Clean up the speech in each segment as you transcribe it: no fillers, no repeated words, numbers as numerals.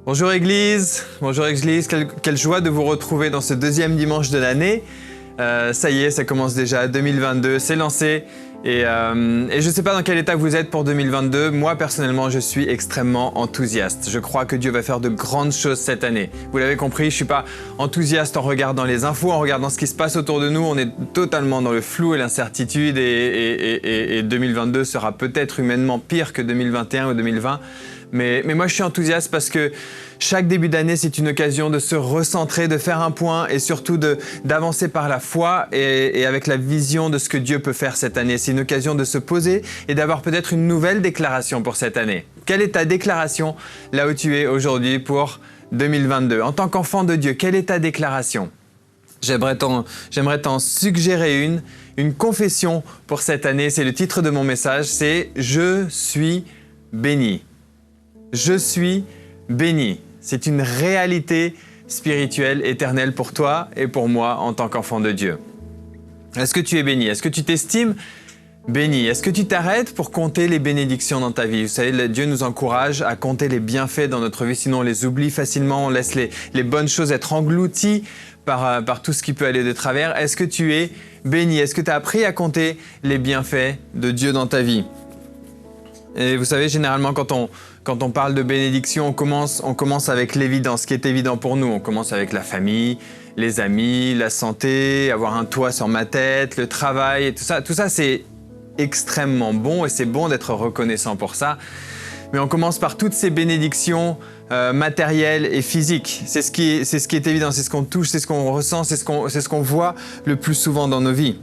Bonjour Église, quelle joie de vous retrouver dans ce deuxième dimanche de l'année. Ça y est, ça commence déjà, 2022, c'est lancé. Et je ne sais pas dans quel état vous êtes pour 2022. Moi, personnellement, je suis extrêmement enthousiaste. Je crois que Dieu va faire de grandes choses cette année. Vous l'avez compris, je ne suis pas enthousiaste en regardant les infos, en regardant ce qui se passe autour de nous. On est totalement dans le flou et l'incertitude et 2022 sera peut-être humainement pire que 2021 ou 2020. Mais moi, je suis enthousiaste parce que chaque début d'année, c'est une occasion de se recentrer, de faire un point et surtout d'avancer par la foi et avec la vision de ce que Dieu peut faire cette année. C'est une occasion de se poser et d'avoir peut-être une nouvelle déclaration pour cette année. Quelle est ta déclaration là où tu es aujourd'hui pour 2022? En tant qu'enfant de Dieu, quelle est ta déclaration? J'aimerais t'en suggérer une confession pour cette année. C'est le titre de mon message, c'est « Je suis béni ». Je suis béni. C'est une réalité spirituelle, éternelle pour toi et pour moi en tant qu'enfant de Dieu. Est-ce que tu es béni? Est-ce que tu t'estimes béni? Est-ce que tu t'arrêtes pour compter les bénédictions dans ta vie? Vous savez, Dieu nous encourage à compter les bienfaits dans notre vie, sinon on les oublie facilement, on laisse les bonnes choses être englouties par tout ce qui peut aller de travers. Est-ce que tu es béni? Est-ce que tu as appris à compter les bienfaits de Dieu dans ta vie? Et vous savez, généralement, quand on parle de bénédiction, on commence avec l'évidence, ce qui est évident pour nous. On commence avec la famille, les amis, la santé, avoir un toit sur ma tête, le travail, et tout ça. Tout ça, c'est extrêmement bon et c'est bon d'être reconnaissant pour ça. Mais on commence par toutes ces bénédictions matérielles et physiques. C'est ce qui est évident, c'est ce qu'on touche, c'est ce qu'on ressent, c'est ce qu'on voit le plus souvent dans nos vies.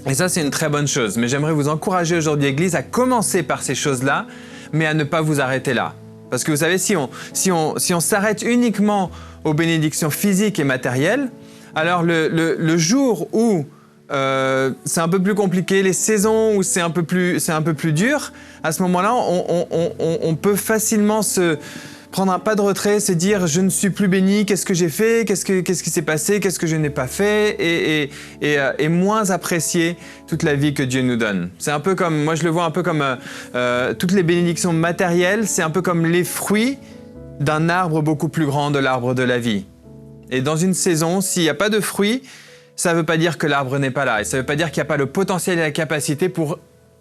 Et ça, c'est une très bonne chose. Mais j'aimerais vous encourager aujourd'hui, Église, à commencer par ces choses-là, mais à ne pas vous arrêter là. Parce que vous savez, si on s'arrête uniquement aux bénédictions physiques et matérielles, alors le jour où c'est un peu plus compliqué, les saisons où c'est un peu plus dur, à ce moment-là, on peut facilement se prendre un pas de retrait, se dire « je ne suis plus béni, qu'est-ce que j'ai fait, qu'est-ce qui s'est passé, qu'est-ce que je n'ai pas fait » et moins apprécier toute la vie que Dieu nous donne. C'est un peu comme, moi je le vois un peu comme toutes les bénédictions matérielles, c'est un peu comme les fruits d'un arbre beaucoup plus grand, de l'arbre de la vie. Et dans une saison, s'il n'y a pas de fruits, ça ne veut pas dire que l'arbre n'est pas là, et ça ne veut pas dire qu'il n'y a pas le potentiel et la capacité pour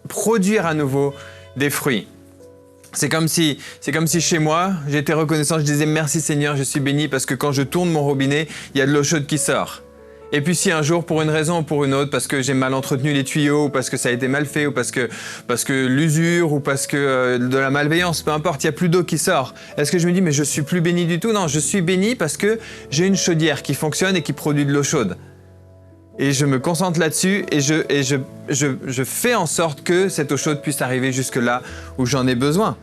produire à nouveau des fruits. C'est comme si chez moi, j'étais reconnaissant, je disais « Merci Seigneur, je suis béni » parce que quand je tourne mon robinet, il y a de l'eau chaude qui sort. Et puis si un jour, pour une raison ou pour une autre, parce que j'ai mal entretenu les tuyaux, ou parce que ça a été mal fait, ou parce que l'usure, ou parce que de la malveillance, peu importe, il n'y a plus d'eau qui sort. Est-ce que je me dis « Mais je suis plus béni du tout » Non, je suis béni parce que j'ai une chaudière qui fonctionne et qui produit de l'eau chaude. Et je me concentre là-dessus et je fais en sorte que cette eau chaude puisse arriver jusque là où j'en ai besoin.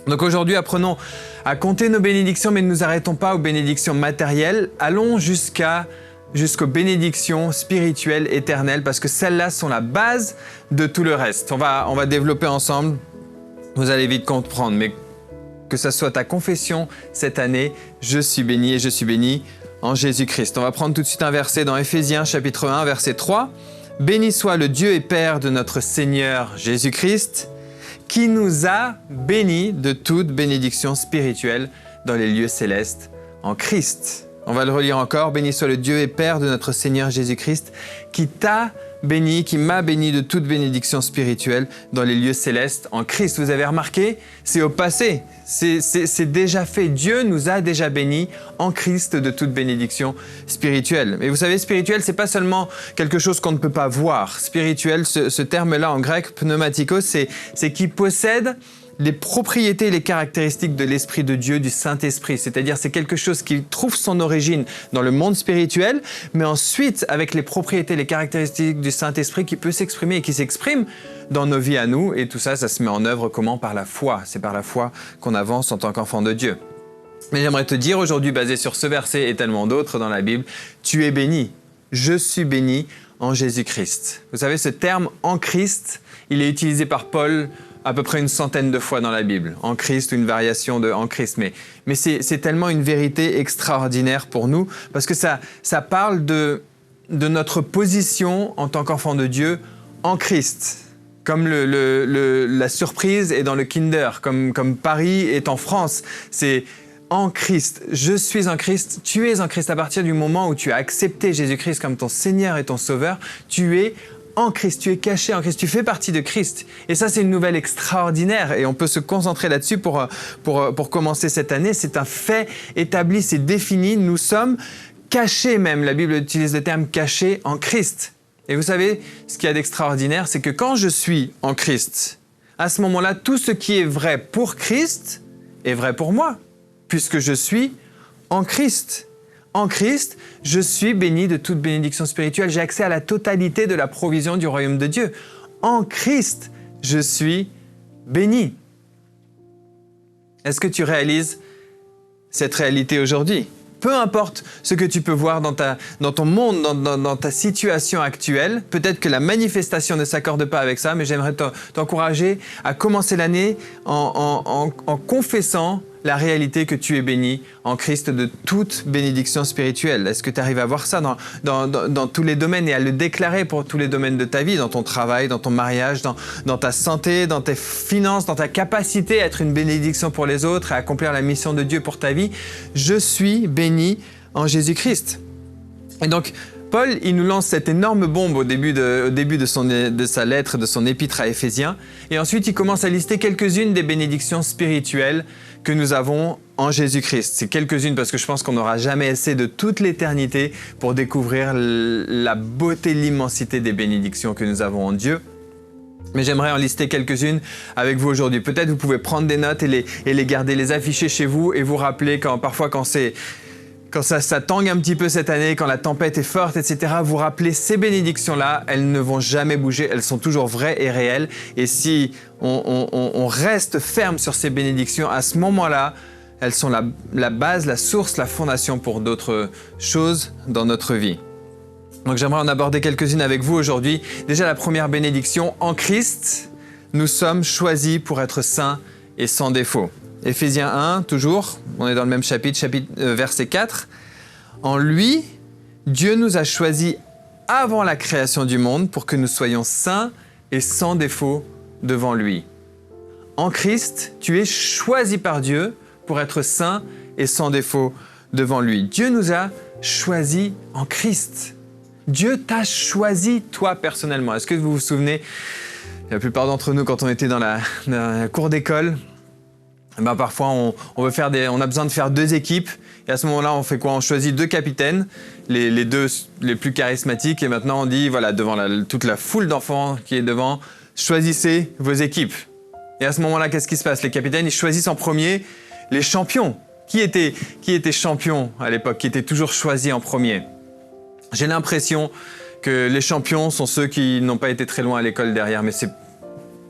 Donc aujourd'hui, apprenons à compter nos bénédictions, mais ne nous arrêtons pas aux bénédictions matérielles. Allons jusqu'aux bénédictions spirituelles éternelles, parce que celles-là sont la base de tout le reste. On va développer ensemble, vous allez vite comprendre, mais que ça soit ta confession cette année, je suis béni et je suis béni en Jésus-Christ. On va prendre tout de suite un verset dans Éphésiens chapitre 1, verset 3. « Béni soit le Dieu et Père de notre Seigneur Jésus-Christ, qui nous a bénis de toute bénédiction spirituelle dans les lieux célestes en Christ. » On va le relire encore. « Béni soit le Dieu et Père de notre Seigneur Jésus-Christ, qui t'a béni, qui m'a béni de toute bénédiction spirituelle dans les lieux célestes en Christ. » Vous avez remarqué? C'est au passé. C'est déjà fait. Dieu nous a déjà bénis en Christ de toute bénédiction spirituelle. Mais vous savez, spirituel, c'est pas seulement quelque chose qu'on ne peut pas voir. Spirituel, ce terme-là en grec, pneumatikos, c'est qui possède les propriétés et les caractéristiques de l'Esprit de Dieu, du Saint-Esprit. C'est-à-dire, c'est quelque chose qui trouve son origine dans le monde spirituel, mais ensuite, avec les propriétés et les caractéristiques du Saint-Esprit qui peut s'exprimer et qui s'exprime dans nos vies à nous. Et tout ça, ça se met en œuvre comment? Par la foi. C'est par la foi qu'on avance en tant qu'enfant de Dieu. Mais j'aimerais te dire aujourd'hui, basé sur ce verset et tellement d'autres dans la Bible, tu es béni. Je suis béni en Jésus-Christ. Vous savez, ce terme « en Christ », il est utilisé par Paul à peu près une centaine de fois dans la Bible. En Christ, une variation de en Christ. Mais c'est tellement une vérité extraordinaire pour nous parce que ça parle de notre position en tant qu'enfant de Dieu en Christ. Comme la surprise est dans le Kinder, comme Paris est en France. C'est en Christ. Je suis en Christ, tu es en Christ. À partir du moment où tu as accepté Jésus-Christ comme ton Seigneur et ton Sauveur, tu es en Christ, tu es caché en Christ, tu fais partie de Christ. Et ça, c'est une nouvelle extraordinaire et on peut se concentrer là-dessus pour commencer cette année. C'est un fait établi, c'est défini. Nous sommes cachés même. La Bible utilise le terme caché en Christ. Et vous savez, ce qu'il y a d'extraordinaire, c'est que quand je suis en Christ, à ce moment-là, tout ce qui est vrai pour Christ est vrai pour moi, puisque je suis en Christ. En Christ, je suis béni de toute bénédiction spirituelle. J'ai accès à la totalité de la provision du royaume de Dieu. En Christ, je suis béni. Est-ce que tu réalises cette réalité aujourd'hui? Peu importe ce que tu peux voir dans ton monde, dans ta situation actuelle, peut-être que la manifestation ne s'accorde pas avec ça, mais j'aimerais t'encourager à commencer l'année en confessant la réalité que tu es béni en Christ de toute bénédiction spirituelle. Est-ce que tu arrives à voir ça dans tous les domaines et à le déclarer pour tous les domaines de ta vie, dans ton travail, dans ton mariage, dans ta santé, dans tes finances, dans ta capacité à être une bénédiction pour les autres, à accomplir la mission de Dieu pour ta vie? Je suis béni en Jésus-Christ. Et donc, Paul, il nous lance cette énorme bombe au début de sa lettre, de son épître à Éphésiens. Et ensuite, il commence à lister quelques-unes des bénédictions spirituelles que nous avons en Jésus-Christ. C'est quelques-unes parce que je pense qu'on n'aura jamais assez de toute l'éternité pour découvrir la beauté, l'immensité des bénédictions que nous avons en Dieu. Mais j'aimerais en lister quelques-unes avec vous aujourd'hui. Peut-être vous pouvez prendre des notes et les garder, les afficher chez vous et vous rappeler quand ça tangue un petit peu cette année, quand la tempête est forte, etc., vous rappelez ces bénédictions-là, elles ne vont jamais bouger, elles sont toujours vraies et réelles. Et si on reste ferme sur ces bénédictions, à ce moment-là, elles sont la base, la source, la fondation pour d'autres choses dans notre vie. Donc j'aimerais en aborder quelques-unes avec vous aujourd'hui. Déjà la première bénédiction, en Christ, nous sommes choisis pour être saints et sans défaut. Éphésiens 1, toujours, on est dans le même chapitre, verset 4. En lui, Dieu nous a choisis avant la création du monde pour que nous soyons saints et sans défaut devant lui. En Christ, tu es choisi par Dieu pour être saint et sans défaut devant lui. Dieu nous a choisis en Christ. Dieu t'a choisi toi personnellement. Est-ce que vous vous souvenez, la plupart d'entre nous, quand on était dans la cour d'école, parfois, on a besoin de faire 2 équipes. Et à ce moment-là, on fait quoi? On choisit 2 capitaines, les 2 les plus charismatiques. Et maintenant, on dit, voilà, devant toute la foule d'enfants qui est devant, choisissez vos équipes. Et à ce moment-là, qu'est-ce qui se passe? Les capitaines, ils choisissent en premier les champions. Qui était champion à l'époque? Qui était toujours choisi en premier? J'ai l'impression que les champions sont ceux qui n'ont pas été très loin à l'école derrière, mais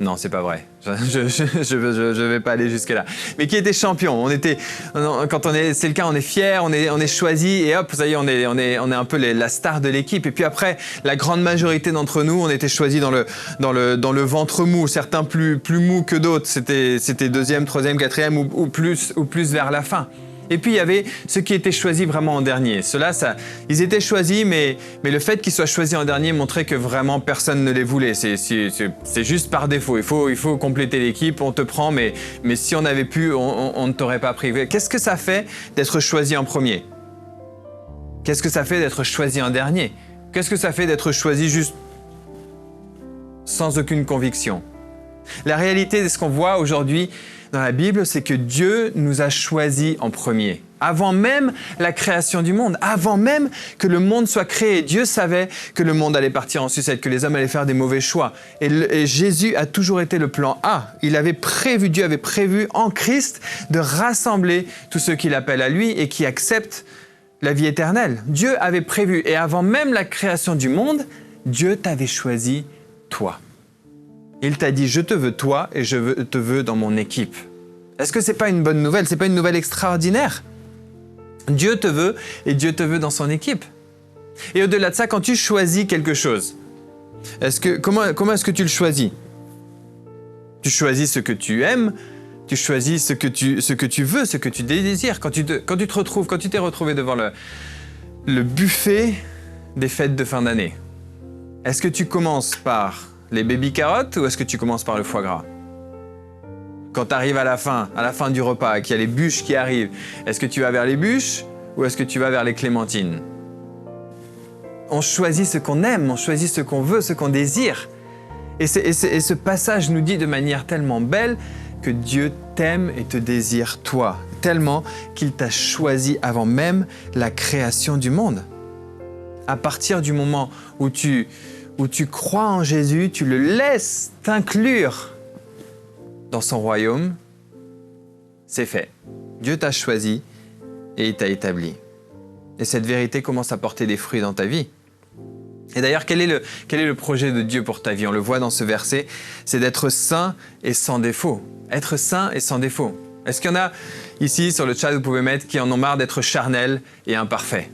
non, c'est pas vrai. Je vais pas aller jusque là. Mais qui était champion? C'est le cas, on est fier, on est choisi et hop, ça y est, on est un peu la star de l'équipe. Et puis après, la grande majorité d'entre nous, on était choisis dans le ventre mou. Certains plus mous que d'autres. C'était 2e, 3e, 4e ou plus vers la fin. Et puis il y avait ceux qui étaient choisis vraiment en dernier. Ceux-là, ils étaient choisis, mais le fait qu'ils soient choisis en dernier montrait que vraiment personne ne les voulait. C'est juste par défaut. Il faut compléter l'équipe, on te prend, mais si on avait pu, on ne t'aurait pas pris. Qu'est-ce que ça fait d'être choisi en premier? Qu'est-ce que ça fait d'être choisi en dernier? Qu'est-ce que ça fait d'être choisi juste sans aucune conviction? La réalité de ce qu'on voit aujourd'hui dans la Bible, c'est que Dieu nous a choisis en premier. Avant même la création du monde, avant même que le monde soit créé, Dieu savait que le monde allait partir en sucette, que les hommes allaient faire des mauvais choix. Et Jésus a toujours été le plan A. Dieu avait prévu en Christ de rassembler tous ceux qui l'appellent à lui et qui acceptent la vie éternelle. Dieu avait prévu, et avant même la création du monde, Dieu t'avait choisi toi. Il t'a dit, je te veux toi et te veux dans mon équipe. Est-ce que c'est pas une bonne nouvelle? C'est pas une nouvelle extraordinaire? Dieu te veut et Dieu te veut dans son équipe. Et au-delà de ça, quand tu choisis quelque chose, comment est-ce que tu le choisis? Tu choisis ce que tu aimes, tu choisis ce que tu veux, ce que tu désires. Quand tu t'es retrouvé devant le buffet des fêtes de fin d'année, est-ce que tu commences par les baby carottes ou est-ce que tu commences par le foie gras? Quand tu arrives à la fin du repas, qu'il y a les bûches qui arrivent, est-ce que tu vas vers les bûches ou est-ce que tu vas vers les clémentines? On choisit ce qu'on aime, on choisit ce qu'on veut, ce qu'on désire. Et ce passage nous dit de manière tellement belle que Dieu t'aime et te désire toi, tellement qu'il t'a choisi avant même la création du monde. À partir du moment où tu crois en Jésus, tu le laisses t'inclure dans son royaume, c'est fait. Dieu t'a choisi et il t'a établi. Et cette vérité commence à porter des fruits dans ta vie. Et d'ailleurs, quel est le projet de Dieu pour ta vie? On le voit dans ce verset, c'est d'être saint et sans défaut. Être saint et sans défaut. Est-ce qu'il y en a ici sur le chat, vous pouvez mettre, qui en ont marre d'être charnels et imparfaits?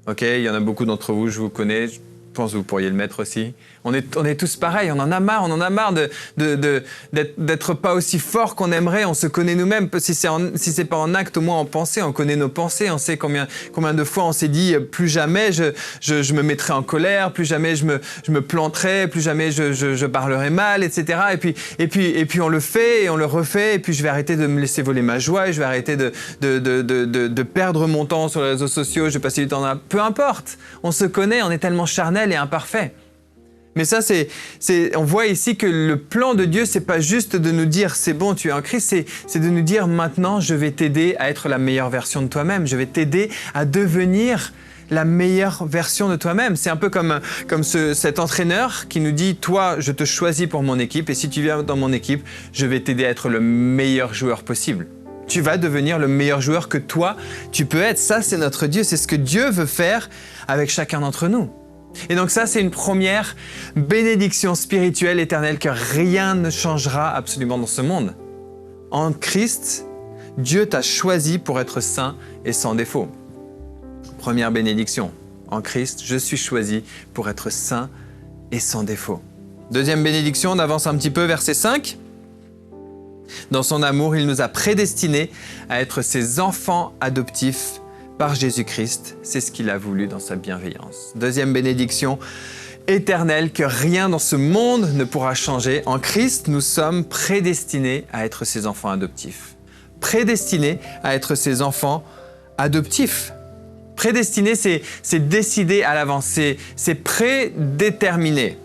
Ok, il y en a beaucoup d'entre vous, je vous connais. Je pense que vous pourriez le mettre aussi. On est tous pareils, on en a marre d'être pas aussi fort qu'on aimerait. On se connaît nous-mêmes. Si c'est pas en acte, au moins en pensée. On connaît nos pensées. On sait combien de fois on s'est dit plus jamais je me mettrai en colère, plus jamais je me planterai, plus jamais je parlerai mal, etc. Et puis on le fait et on le refait. Et puis je vais arrêter de me laisser voler ma joie. Et je vais arrêter de perdre mon temps sur les réseaux sociaux. Je vais passer du temps dans... Peu importe. On se connaît. On est tellement charnel et imparfait. Mais ça, on voit ici que le plan de Dieu, c'est pas juste de nous dire c'est bon, tu es en Christ, c'est de nous dire maintenant, je vais t'aider à être la meilleure version de toi-même. Je vais t'aider à devenir la meilleure version de toi-même. C'est un peu comme cet entraîneur qui nous dit toi, je te choisis pour mon équipe et si tu viens dans mon équipe, je vais t'aider à être le meilleur joueur possible. Tu vas devenir le meilleur joueur que toi, tu peux être. Ça, c'est notre Dieu. C'est ce que Dieu veut faire avec chacun d'entre nous. Et donc ça, c'est une première bénédiction spirituelle éternelle que rien ne changera absolument dans ce monde. En Christ, Dieu t'a choisi pour être saint et sans défaut. Première bénédiction. En Christ, je suis choisi pour être saint et sans défaut. Deuxième bénédiction, on avance un petit peu, verset 5. Dans son amour, il nous a prédestinés à être ses enfants adoptifs par Jésus-Christ, c'est ce qu'il a voulu dans sa bienveillance. Deuxième bénédiction éternelle que rien dans ce monde ne pourra changer. En Christ, nous sommes prédestinés à être ses enfants adoptifs. Prédestinés à être ses enfants adoptifs. Prédestiné, c'est décidé à l'avance, c'est prédéterminé.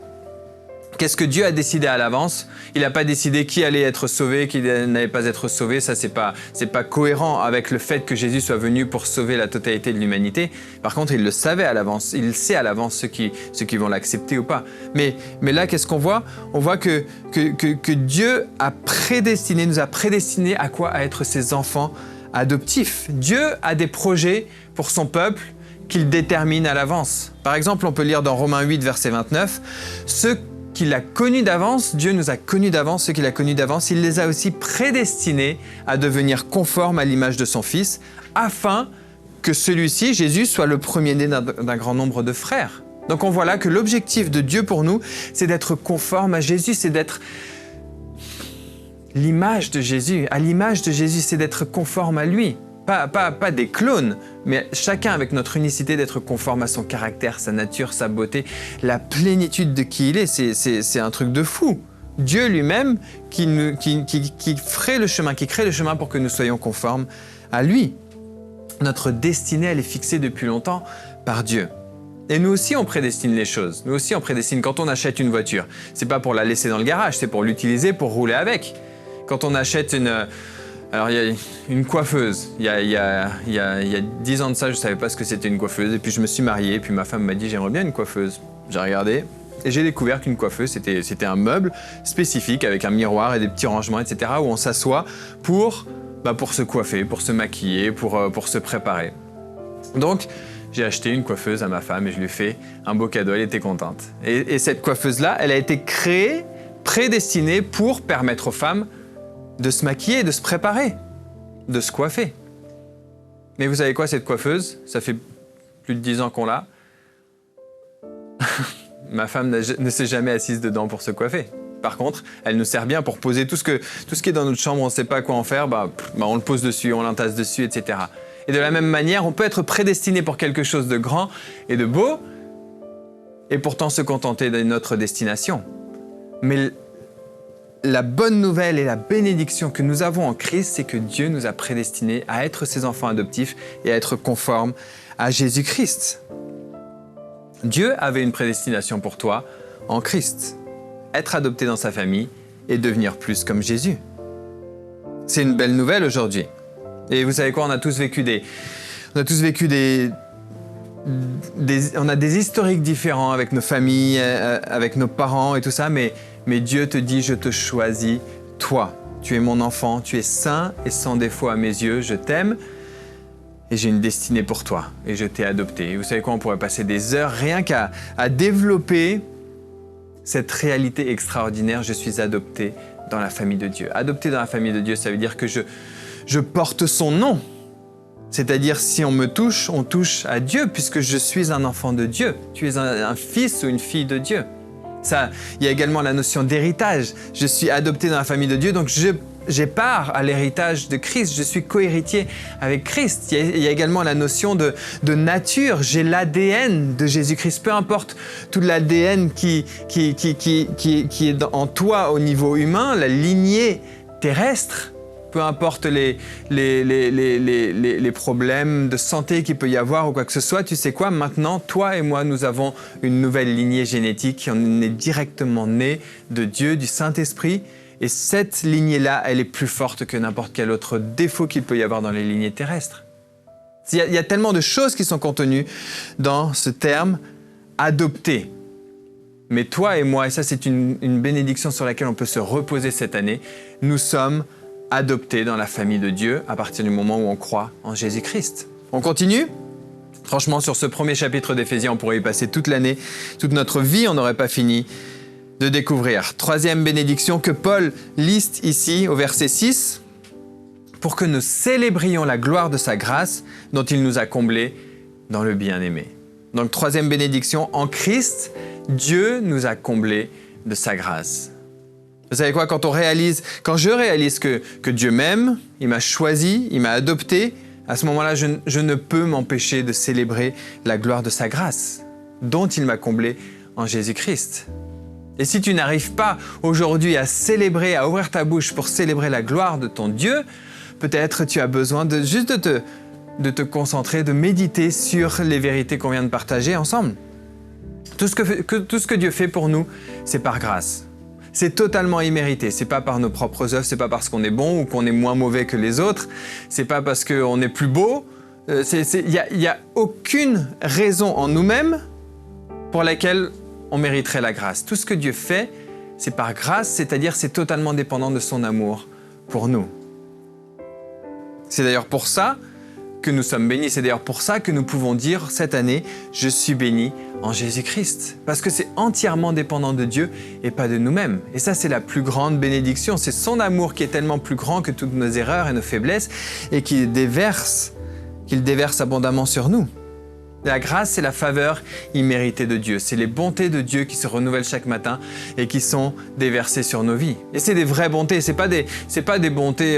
Qu'est-ce que Dieu a décidé à l'avance? Il n'a pas décidé qui allait être sauvé, qui n'allait pas être sauvé. Ça, c'est pas cohérent avec le fait que Jésus soit venu pour sauver la totalité de l'humanité. Par contre, il le savait à l'avance. Il sait à l'avance ceux qui vont l'accepter ou pas. Mais là, qu'est-ce qu'on voit? On voit que Dieu nous a prédestinés à quoi? À être ses enfants adoptifs. Dieu a des projets pour son peuple qu'il détermine à l'avance. Par exemple, on peut lire dans Romains 8, verset 29, « Ceux qu'il a connus d'avance, Dieu nous a connus d'avance, ceux qu'il a connus d'avance, il les a aussi prédestinés à devenir conformes à l'image de son Fils, afin que celui-ci, Jésus, soit le premier-né d'un grand nombre de frères. » Donc on voit là que l'objectif de Dieu pour nous, c'est d'être conforme à Jésus, c'est d'être l'image de Jésus. À l'image de Jésus, c'est d'être conforme à lui. Pas des clones, mais chacun avec notre unicité d'être conforme à son caractère, sa nature, sa beauté, la plénitude de qui il est. C'est un truc de fou. Dieu lui-même qui ferait le chemin, qui crée le chemin pour que nous soyons conformes à lui. Notre destinée, elle est fixée depuis longtemps par Dieu. Et nous aussi, on prédestine les choses. Nous aussi, on prédestine. Quand on achète une voiture, c'est pas pour la laisser dans le garage, c'est pour l'utiliser, pour rouler avec. Quand on achète Alors, il y a une coiffeuse. Il y a 10 ans de ça, je ne savais pas ce que c'était une coiffeuse. Et puis, je me suis marié. Et puis, ma femme m'a dit, j'aimerais bien une coiffeuse. J'ai regardé et j'ai découvert qu'une coiffeuse, c'était un meuble spécifique avec un miroir et des petits rangements, etc. où on s'assoit pour se coiffer, pour se maquiller, pour se préparer. Donc, j'ai acheté une coiffeuse à ma femme et je lui ai fait un beau cadeau. Elle était contente. Et cette coiffeuse-là, elle a été créée, prédestinée pour permettre aux femmes de se maquiller, de se préparer, de se coiffer. Mais vous savez quoi, cette coiffeuse, ça fait plus de 10 ans qu'on l'a. Ma femme ne s'est jamais assise dedans pour se coiffer. Par contre, elle nous sert bien pour poser tout ce qui est dans notre chambre, on ne sait pas quoi en faire, on le pose dessus, on l'entasse dessus, etc. Et de la même manière, on peut être prédestiné pour quelque chose de grand et de beau, et pourtant se contenter de notre destination. Mais la bonne nouvelle et la bénédiction que nous avons en Christ, c'est que Dieu nous a prédestinés à être ses enfants adoptifs et à être conformes à Jésus-Christ. Dieu avait une prédestination pour toi en Christ. Être adopté dans sa famille et devenir plus comme Jésus. C'est une belle nouvelle aujourd'hui. Et vous savez quoi, on a tous vécu des historiques différents avec nos familles, avec nos parents et tout ça, mais Dieu te dit, je te choisis, toi. Tu es mon enfant, tu es saint et sans défaut à mes yeux, je t'aime et j'ai une destinée pour toi et je t'ai adopté. Et vous savez quoi, on pourrait passer des heures rien qu'à développer cette réalité extraordinaire, je suis adopté dans la famille de Dieu. Adopté dans la famille de Dieu, ça veut dire que je porte son nom. C'est-à-dire, si on me touche, on touche à Dieu, puisque je suis un enfant de Dieu. Tu es un fils ou une fille de Dieu. Ça, il y a également la notion d'héritage. Je suis adopté dans la famille de Dieu, donc j'ai part à l'héritage de Christ. Je suis co-héritier avec Christ. Il y a également la notion de nature. J'ai l'ADN de Jésus-Christ. Peu importe tout l'ADN qui est en toi au niveau humain, la lignée terrestre, peu importe les problèmes de santé qu'il peut y avoir ou quoi que ce soit, tu sais quoi, maintenant, toi et moi, nous avons une nouvelle lignée génétique. On est directement nés de Dieu, du Saint-Esprit. Et cette lignée-là, elle est plus forte que n'importe quel autre défaut qu'il peut y avoir dans les lignées terrestres. Il y a tellement de choses qui sont contenues dans ce terme « adopté ». Mais toi et moi, et ça c'est une bénédiction sur laquelle on peut se reposer cette année, nous sommes adoptés dans la famille de Dieu à partir du moment où on croit en Jésus-Christ. On continue ? Franchement, sur ce premier chapitre d'Éphésiens, on pourrait y passer toute l'année, toute notre vie, on n'aurait pas fini de découvrir. Troisième bénédiction que Paul liste ici au verset 6, pour que nous célébrions la gloire de sa grâce dont il nous a comblés dans le bien-aimé. Donc troisième bénédiction, en Christ, Dieu nous a comblés de sa grâce. Vous savez quoi, quand je réalise que Dieu m'aime, il m'a choisi, il m'a adopté, à ce moment-là, je ne peux m'empêcher de célébrer la gloire de sa grâce, dont il m'a comblé en Jésus-Christ. Et si tu n'arrives pas aujourd'hui à célébrer, à ouvrir ta bouche pour célébrer la gloire de ton Dieu, peut-être tu as besoin de te concentrer, de méditer sur les vérités qu'on vient de partager ensemble. Tout ce que Dieu fait pour nous, c'est par grâce. C'est totalement immérité. C'est pas par nos propres œuvres, c'est pas parce qu'on est bon ou qu'on est moins mauvais que les autres. C'est pas parce qu'on est plus beau. Il y a aucune raison en nous-mêmes pour laquelle on mériterait la grâce. Tout ce que Dieu fait, c'est par grâce, c'est-à-dire c'est totalement dépendant de son amour pour nous. C'est d'ailleurs pour ça que nous sommes bénis. C'est d'ailleurs pour ça que nous pouvons dire cette année, je suis béni en Jésus-Christ. Parce que c'est entièrement dépendant de Dieu et pas de nous-mêmes. Et ça, c'est la plus grande bénédiction. C'est son amour qui est tellement plus grand que toutes nos erreurs et nos faiblesses et qu'il déverse abondamment sur nous. La grâce, c'est la faveur imméritée de Dieu. C'est les bontés de Dieu qui se renouvellent chaque matin et qui sont déversées sur nos vies. Et c'est des vraies bontés. C'est pas des bontés,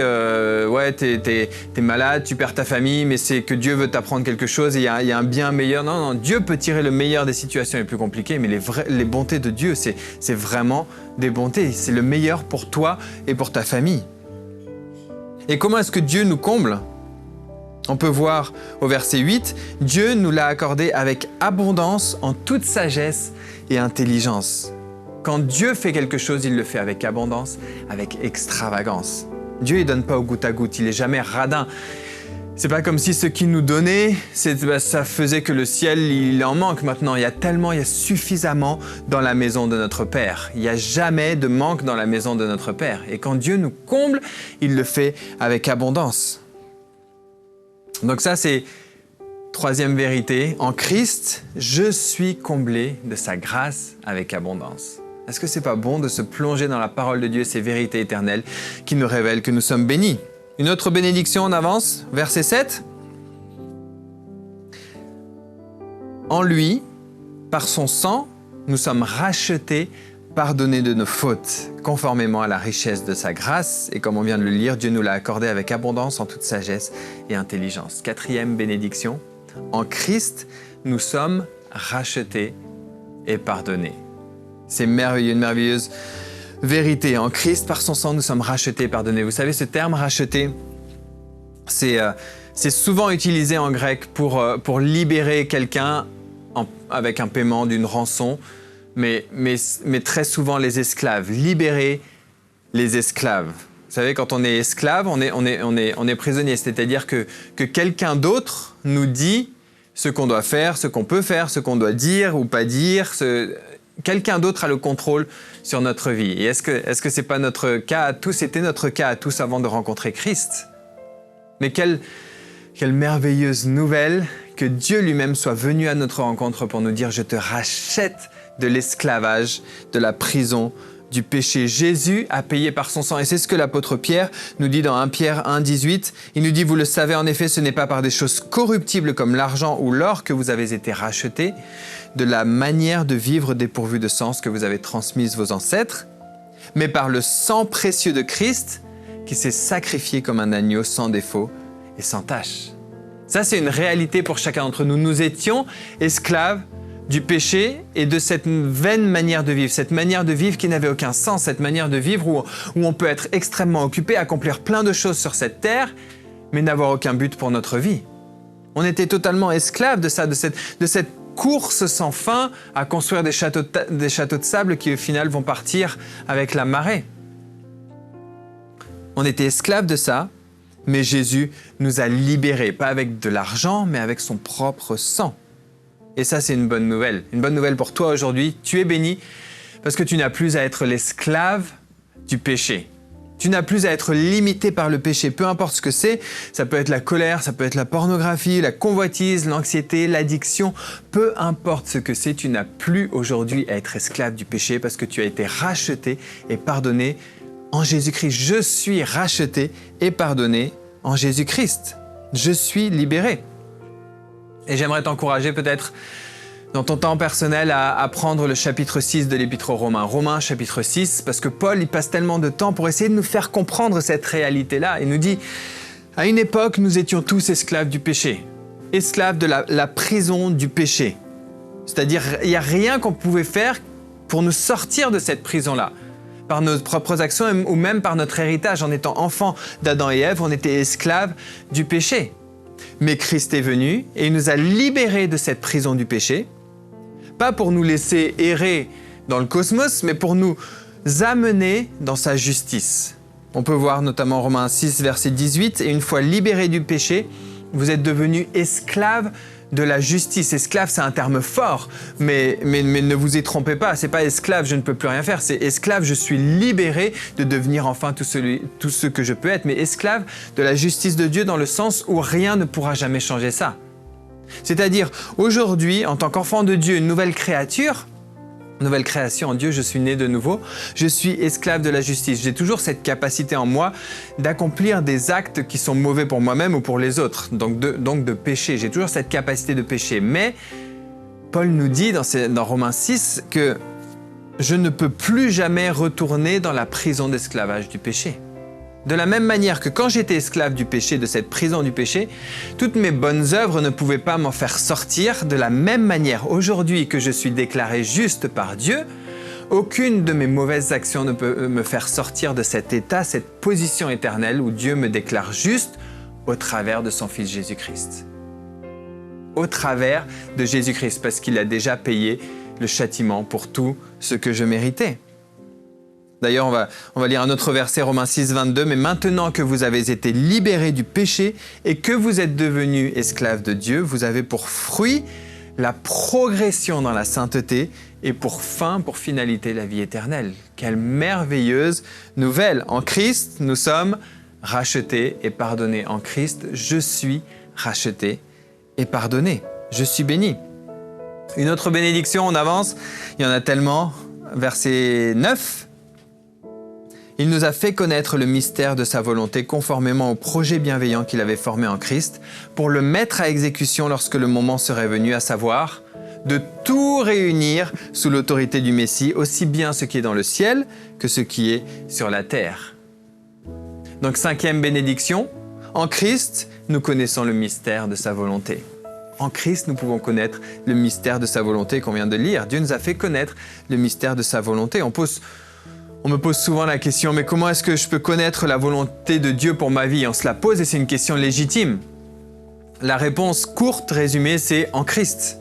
t'es malade, tu perds ta famille, mais c'est que Dieu veut t'apprendre quelque chose et il y a un bien meilleur. Non, Dieu peut tirer le meilleur des situations les plus compliquées, mais les bontés de Dieu, c'est vraiment des bontés. C'est le meilleur pour toi et pour ta famille. Et comment est-ce que Dieu nous comble ? On peut voir au verset 8, « Dieu nous l'a accordé avec abondance en toute sagesse et intelligence. » Quand Dieu fait quelque chose, il le fait avec abondance, avec extravagance. Dieu, il ne donne pas au goutte à goutte, il n'est jamais radin. C'est pas comme si ce qu'il nous donnait, ça faisait que le ciel, il en manque maintenant. Il y a suffisamment dans la maison de notre Père. Il n'y a jamais de manque dans la maison de notre Père. Et quand Dieu nous comble, il le fait avec abondance. Donc ça, c'est troisième vérité. En Christ, je suis comblé de sa grâce avec abondance. Est-ce que c'est pas bon de se plonger dans la parole de Dieu, ces vérités éternelles qui nous révèlent que nous sommes bénis? Une autre bénédiction, on avance, verset 7. En lui, par son sang, nous sommes rachetés, pardonnés de nos fautes, conformément à la richesse de sa grâce. Et comme on vient de le lire, Dieu nous l'a accordé avec abondance en toute sagesse et intelligence. Quatrième bénédiction, en Christ, nous sommes rachetés et pardonnés. C'est merveilleux, une merveilleuse vérité. En Christ, par son sang, nous sommes rachetés, pardonnés. Vous savez, ce terme « racheté », c'est souvent utilisé en grec pour libérer quelqu'un avec un paiement d'une rançon, mais très souvent les esclaves. Libérer les esclaves. Vous savez, quand on est esclave, on est prisonnier. C'est-à-dire que quelqu'un d'autre nous dit ce qu'on doit faire, ce qu'on peut faire, ce qu'on doit dire ou pas dire. Quelqu'un d'autre a le contrôle sur notre vie. Et est-ce que c'est pas notre cas à tous? C'était notre cas à tous avant de rencontrer Christ. Mais quelle merveilleuse nouvelle que Dieu lui-même soit venu à notre rencontre pour nous dire « Je te rachète de l'esclavage, de la prison, du péché. » Jésus a payé par son sang. Et c'est ce que l'apôtre Pierre nous dit dans 1 Pierre 1, 18. Il nous dit « Vous le savez, en effet, ce n'est pas par des choses corruptibles comme l'argent ou l'or que vous avez été rachetés, de la manière de vivre dépourvue de sens que vous avez transmise vos ancêtres, mais par le sang précieux de Christ qui s'est sacrifié comme un agneau sans défaut et sans tache. » Ça, c'est une réalité pour chacun d'entre nous. Nous étions esclaves du péché et de cette vaine manière de vivre, cette manière de vivre qui n'avait aucun sens, cette manière de vivre où on peut être extrêmement occupé, accomplir plein de choses sur cette terre, mais n'avoir aucun but pour notre vie. On était totalement esclaves de ça, de cette course sans fin à construire des châteaux de sable qui au final vont partir avec la marée. On était esclaves de ça, mais Jésus nous a libérés, pas avec de l'argent, mais avec son propre sang. Et ça, c'est une bonne nouvelle. Une bonne nouvelle pour toi aujourd'hui. Tu es béni parce que tu n'as plus à être l'esclave du péché. Tu n'as plus à être limité par le péché, peu importe ce que c'est. Ça peut être la colère, ça peut être la pornographie, la convoitise, l'anxiété, l'addiction. Peu importe ce que c'est, tu n'as plus aujourd'hui à être esclave du péché parce que tu as été racheté et pardonné en Jésus-Christ. Je suis racheté et pardonné en Jésus-Christ. Je suis libéré. Et j'aimerais t'encourager peut-être dans ton temps personnel à prendre le chapitre 6 de l'Épître aux Romains. Romains chapitre 6, parce que Paul il passe tellement de temps pour essayer de nous faire comprendre cette réalité-là. Il nous dit, à une époque, nous étions tous esclaves du péché, esclaves de la prison du péché. C'est-à-dire, il n'y a rien qu'on pouvait faire pour nous sortir de cette prison-là. Par nos propres actions ou même par notre héritage. En étant enfants d'Adam et Ève, on était esclaves du péché. Mais Christ est venu et il nous a libérés de cette prison du péché, pas pour nous laisser errer dans le cosmos, mais pour nous amener dans sa justice. On peut voir notamment Romains 6, verset 18, « Et une fois libérés du péché, vous êtes devenus esclaves de la justice. » Esclave, c'est un terme fort, mais ne vous y trompez pas, c'est pas esclave, je ne peux plus rien faire, c'est esclave, je suis libéré de devenir enfin tout ce que je peux être, mais esclave de la justice de Dieu dans le sens où rien ne pourra jamais changer ça. C'est-à-dire, aujourd'hui, en tant qu'enfant de Dieu, une nouvelle création en Dieu, je suis né de nouveau, je suis esclave de la justice. J'ai toujours cette capacité en moi d'accomplir des actes qui sont mauvais pour moi-même ou pour les autres, donc de pécher. J'ai toujours cette capacité de pécher. Mais Paul nous dit dans Romains 6 que je ne peux plus jamais retourner dans la prison d'esclavage du péché. De la même manière que quand j'étais esclave du péché, de cette prison du péché, toutes mes bonnes œuvres ne pouvaient pas m'en faire sortir. De la même manière, aujourd'hui que je suis déclaré juste par Dieu, aucune de mes mauvaises actions ne peut me faire sortir de cet état, cette position éternelle où Dieu me déclare juste au travers de son Fils Jésus-Christ. Au travers de Jésus-Christ, parce qu'il a déjà payé le châtiment pour tout ce que je méritais. D'ailleurs, on va lire un autre verset, Romains 6, 22. « Mais maintenant que vous avez été libérés du péché et que vous êtes devenus esclaves de Dieu, vous avez pour fruit la progression dans la sainteté et pour fin, pour finalité, la vie éternelle. » Quelle merveilleuse nouvelle! En Christ, nous sommes rachetés et pardonnés. En Christ, je suis racheté et pardonné. Je suis béni. Une autre bénédiction, on avance, il y en a tellement. Verset 9. Il nous a fait connaître le mystère de sa volonté conformément au projet bienveillant qu'il avait formé en Christ pour le mettre à exécution lorsque le moment serait venu, à savoir de tout réunir sous l'autorité du Messie, aussi bien ce qui est dans le ciel que ce qui est sur la terre. Donc, 5e bénédiction, en Christ, nous connaissons le mystère de sa volonté. En Christ, nous pouvons connaître le mystère de sa volonté qu'on vient de lire. Dieu nous a fait connaître le mystère de sa volonté. On On me pose souvent la question, mais comment est-ce que je peux connaître la volonté de Dieu pour ma vie? On se la pose et c'est une question légitime. La réponse courte, résumée, c'est en Christ.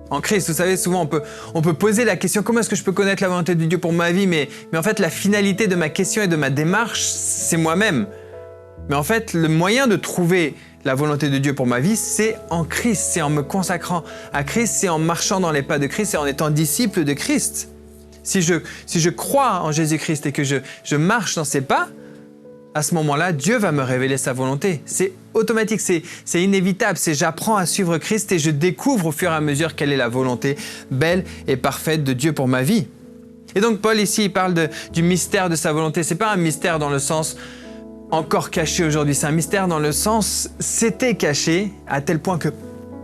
En Christ, vous savez, souvent on peut poser la question, comment est-ce que je peux connaître la volonté de Dieu pour ma vie? Mais en fait, la finalité de ma question et de ma démarche, c'est moi-même. Mais en fait, le moyen de trouver la volonté de Dieu pour ma vie, c'est en Christ, c'est en me consacrant à Christ, c'est en marchant dans les pas de Christ, c'est en étant disciple de Christ. Si je crois en Jésus-Christ et que je marche dans ses pas, à ce moment-là, Dieu va me révéler sa volonté. C'est automatique, c'est inévitable, j'apprends à suivre Christ et je découvre au fur et à mesure quelle est la volonté belle et parfaite de Dieu pour ma vie. Et donc Paul ici, il parle du mystère de sa volonté. Ce n'est pas un mystère dans le sens encore caché aujourd'hui, c'est un mystère dans le sens c'était caché à tel point que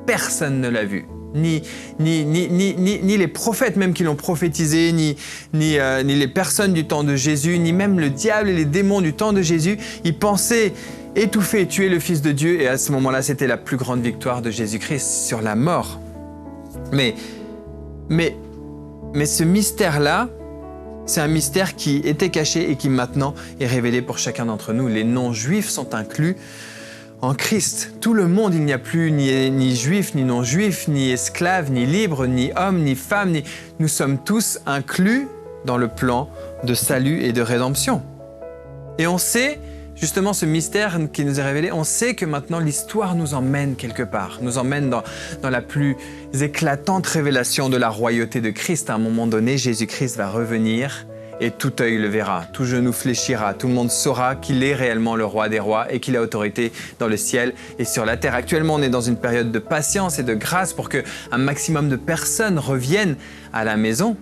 personne ne l'a vu. Ni les prophètes même qui l'ont prophétisé, ni les personnes du temps de Jésus, ni même le diable et les démons du temps de Jésus. Ils pensaient étouffer et tuer le Fils de Dieu et à ce moment-là, c'était la plus grande victoire de Jésus-Christ sur la mort. Mais ce mystère-là, c'est un mystère qui était caché et qui maintenant est révélé pour chacun d'entre nous. Les non-juifs sont inclus en Christ. Tout le monde, il n'y a plus ni juif, ni non-juif, ni esclave, ni libre, ni homme, ni femme. Nous sommes tous inclus dans le plan de salut et de rédemption. Et on sait, justement, ce mystère qui nous est révélé, on sait que maintenant l'histoire nous emmène quelque part, nous emmène dans la plus éclatante révélation de la royauté de Christ. À un moment donné, Jésus-Christ va revenir et tout œil le verra, tout genou fléchira, tout le monde saura qu'il est réellement le roi des rois et qu'il a autorité dans le ciel et sur la terre. Actuellement, on est dans une période de patience et de grâce pour qu'un maximum de personnes reviennent à la maison.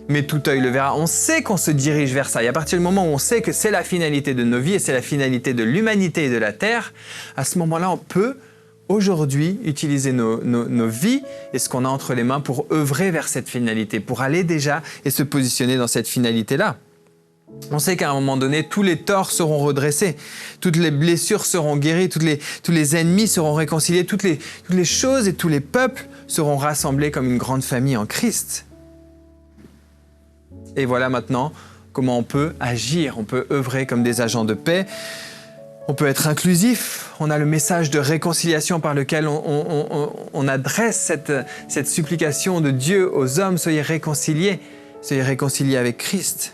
Mais tout œil le verra. On sait qu'on se dirige vers ça. Et à partir du moment où on sait que c'est la finalité de nos vies et c'est la finalité de l'humanité et de la terre, à ce moment-là, on peut aujourd'hui utiliser nos vies et ce qu'on a entre les mains pour œuvrer vers cette finalité, pour aller déjà et se positionner dans cette finalité-là. On sait qu'à un moment donné, tous les torts seront redressés, toutes les blessures seront guéries, tous les ennemis seront réconciliés, toutes les choses et tous les peuples seront rassemblés comme une grande famille en Christ. Et voilà maintenant comment on peut agir, on peut œuvrer comme des agents de paix, on peut être inclusif, on a le message de réconciliation par lequel on adresse cette supplication de Dieu aux hommes, soyez réconciliés avec Christ.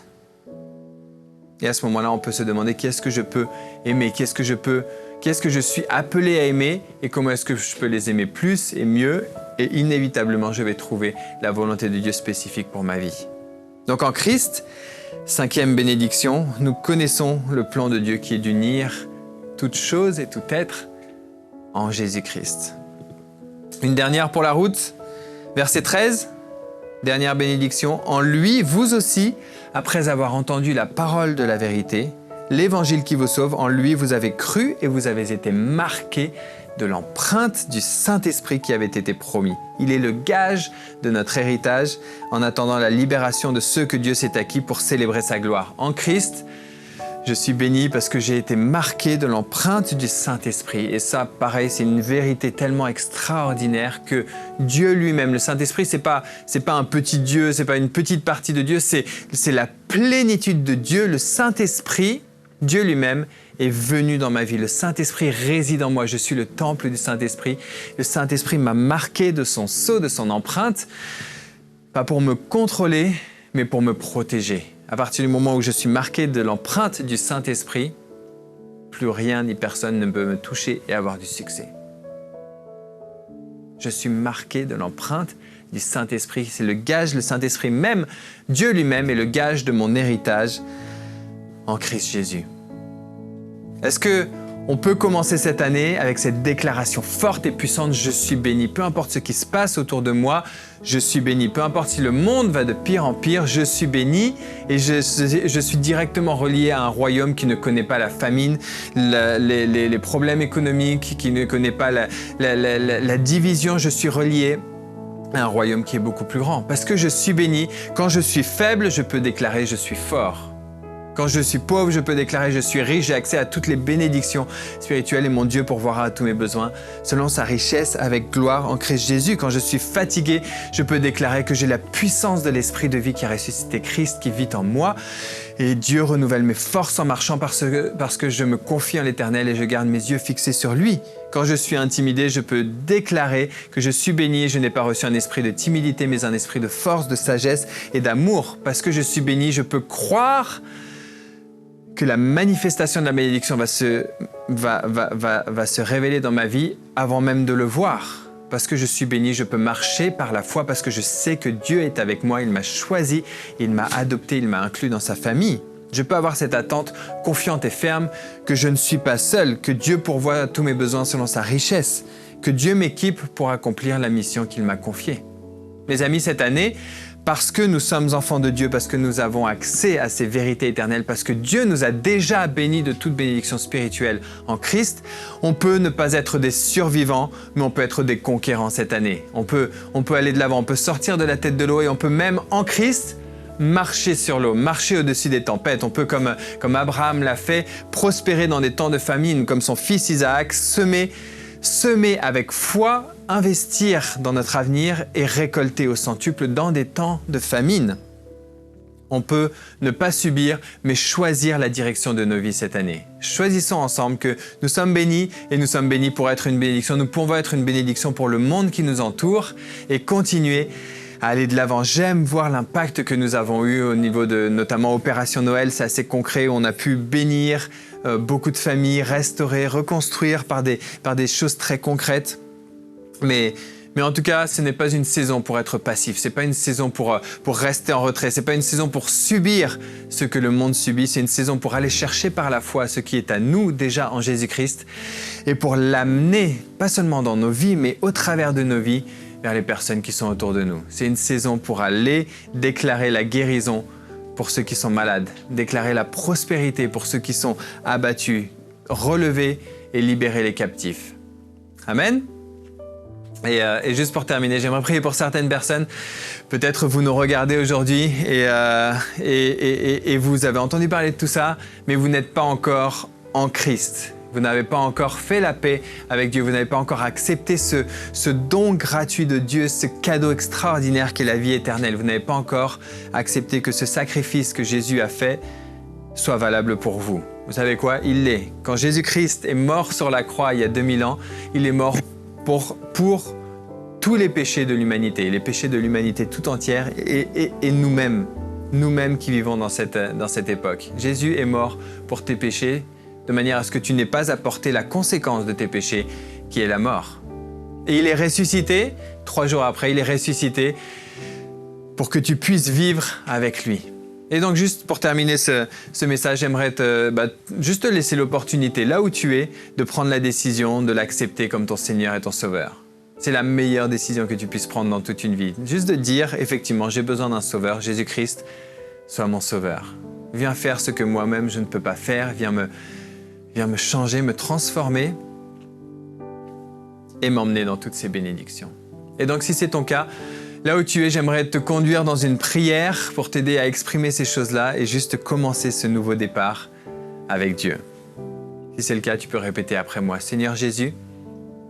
Et à ce moment-là, on peut se demander qu'est-ce que je peux aimer, qu'est-ce que je suis appelé à aimer et comment est-ce que je peux les aimer plus et mieux et inévitablement, je vais trouver la volonté de Dieu spécifique pour ma vie. Donc en Christ, 5e bénédiction, nous connaissons le plan de Dieu qui est d'unir toute chose et tout être en Jésus-Christ. Une dernière pour la route, verset 13, dernière bénédiction. En lui, vous aussi, après avoir entendu la parole de la vérité, l'évangile qui vous sauve, en lui vous avez cru et vous avez été marqués de l'empreinte du Saint-Esprit qui avait été promis. Il est le gage de notre héritage en attendant la libération de ceux que Dieu s'est acquis pour célébrer sa gloire. En Christ, je suis béni parce que j'ai été marqué de l'empreinte du Saint-Esprit. Et ça, pareil, c'est une vérité tellement extraordinaire que Dieu lui-même, le Saint-Esprit, c'est pas un petit Dieu, c'est pas une petite partie de Dieu, c'est la plénitude de Dieu. Le Saint-Esprit, Dieu lui-même, est venu dans ma vie. Le Saint-Esprit réside en moi. Je suis le temple du Saint-Esprit. Le Saint-Esprit m'a marqué de son sceau, de son empreinte, pas pour me contrôler, mais pour me protéger. À partir du moment où je suis marqué de l'empreinte du Saint-Esprit, plus rien ni personne ne peut me toucher et avoir du succès. Je suis marqué de l'empreinte du Saint-Esprit. C'est le gage, le Saint-Esprit même, Dieu lui-même est le gage de mon héritage en Christ Jésus. Est-ce qu'on peut commencer cette année avec cette déclaration forte et puissante « Je suis béni ». Peu importe ce qui se passe autour de moi, je suis béni. Peu importe si le monde va de pire en pire, je suis béni et je suis directement relié à un royaume qui ne connaît pas la famine, les problèmes économiques, qui ne connaît pas la division. Je suis relié à un royaume qui est beaucoup plus grand. Parce que je suis béni. Quand je suis faible, je peux déclarer « Je suis fort ». Quand je suis pauvre, je peux déclarer « Je suis riche », j'ai accès à toutes les bénédictions spirituelles et mon Dieu pourvoira à tous mes besoins selon sa richesse avec gloire en Christ Jésus. Quand je suis fatigué, je peux déclarer que j'ai la puissance de l'Esprit de vie qui a ressuscité Christ, qui vit en moi. Et Dieu renouvelle mes forces en marchant parce que je me confie en l'Éternel et je garde mes yeux fixés sur lui. Quand je suis intimidé, je peux déclarer que je suis béni et je n'ai pas reçu un esprit de timidité, mais un esprit de force, de sagesse et d'amour. Parce que je suis béni, je peux croire que la manifestation de la bénédiction va se révéler dans ma vie avant même de le voir. Parce que je suis béni, je peux marcher par la foi parce que je sais que Dieu est avec moi, il m'a choisi, il m'a adopté, il m'a inclus dans sa famille. Je peux avoir cette attente confiante et ferme que je ne suis pas seul, que Dieu pourvoit tous mes besoins selon sa richesse, que Dieu m'équipe pour accomplir la mission qu'il m'a confiée. Mes amis, cette année, parce que nous sommes enfants de Dieu, parce que nous avons accès à ces vérités éternelles, parce que Dieu nous a déjà bénis de toute bénédiction spirituelle en Christ, on peut ne pas être des survivants, mais on peut être des conquérants cette année. On peut aller de l'avant, on peut sortir de la tête de l'eau et on peut même en Christ marcher sur l'eau, marcher au-dessus des tempêtes. On peut, comme Abraham l'a fait, prospérer dans des temps de famine, comme son fils Isaac, semer avec foi, investir dans notre avenir et récolter au centuple dans des temps de famine. On peut ne pas subir, mais choisir la direction de nos vies cette année. Choisissons ensemble que nous sommes bénis et nous sommes bénis pour être une bénédiction. Nous pouvons être une bénédiction pour le monde qui nous entoure et continuer à aller de l'avant. J'aime voir l'impact que nous avons eu au niveau de notamment Opération Noël. C'est assez concret. On a pu bénir beaucoup de familles, restaurer, reconstruire par des choses très concrètes. Mais en tout cas, ce n'est pas une saison pour être passif. Ce n'est pas une saison pour rester en retrait. Ce n'est pas une saison pour subir ce que le monde subit. C'est une saison pour aller chercher par la foi ce qui est à nous déjà en Jésus-Christ et pour l'amener, pas seulement dans nos vies, mais au travers de nos vies, vers les personnes qui sont autour de nous. C'est une saison pour aller déclarer la guérison pour ceux qui sont malades, déclarer la prospérité pour ceux qui sont abattus, relever et libérer les captifs. Amen. Et juste pour terminer, j'aimerais prier pour certaines personnes. Peut-être vous nous regardez aujourd'hui et vous avez entendu parler de tout ça, mais vous n'êtes pas encore en Christ. Vous n'avez pas encore fait la paix avec Dieu, vous n'avez pas encore accepté ce don gratuit de Dieu, ce cadeau extraordinaire qu'est la vie éternelle. Vous n'avez pas encore accepté que ce sacrifice que Jésus a fait soit valable pour vous. Vous savez quoi? Il l'est. Quand Jésus-Christ est mort sur la croix il y a 2000 ans, il est mort pour tous les péchés de l'humanité, les péchés de l'humanité tout entière et nous-mêmes qui vivons dans cette époque. Jésus est mort pour tes péchés, de manière à ce que tu n'aies pas à porter la conséquence de tes péchés, qui est la mort. Et il est ressuscité, 3 jours après, il est ressuscité pour que tu puisses vivre avec lui. Et donc juste pour terminer ce message, j'aimerais juste te laisser l'opportunité, là où tu es, de prendre la décision de l'accepter comme ton Seigneur et ton Sauveur. C'est la meilleure décision que tu puisses prendre dans toute une vie. Juste de dire, effectivement, j'ai besoin d'un Sauveur, Jésus-Christ, sois mon Sauveur. Viens faire ce que moi-même je ne peux pas faire, viens me changer, me transformer et m'emmener dans toutes ces bénédictions. Et donc, si c'est ton cas, là où tu es, j'aimerais te conduire dans une prière pour t'aider à exprimer ces choses-là et juste commencer ce nouveau départ avec Dieu. Si c'est le cas, tu peux répéter après moi. Seigneur Jésus,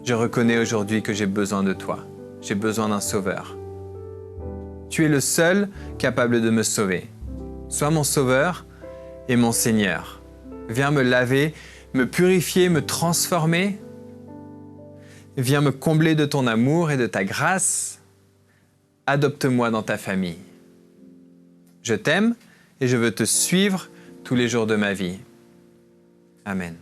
je reconnais aujourd'hui que j'ai besoin de toi. J'ai besoin d'un Sauveur. Tu es le seul capable de me sauver. Sois mon Sauveur et mon Seigneur. Viens me laver, me purifier, me transformer. Viens me combler de ton amour et de ta grâce. Adopte-moi dans ta famille. Je t'aime et je veux te suivre tous les jours de ma vie. Amen.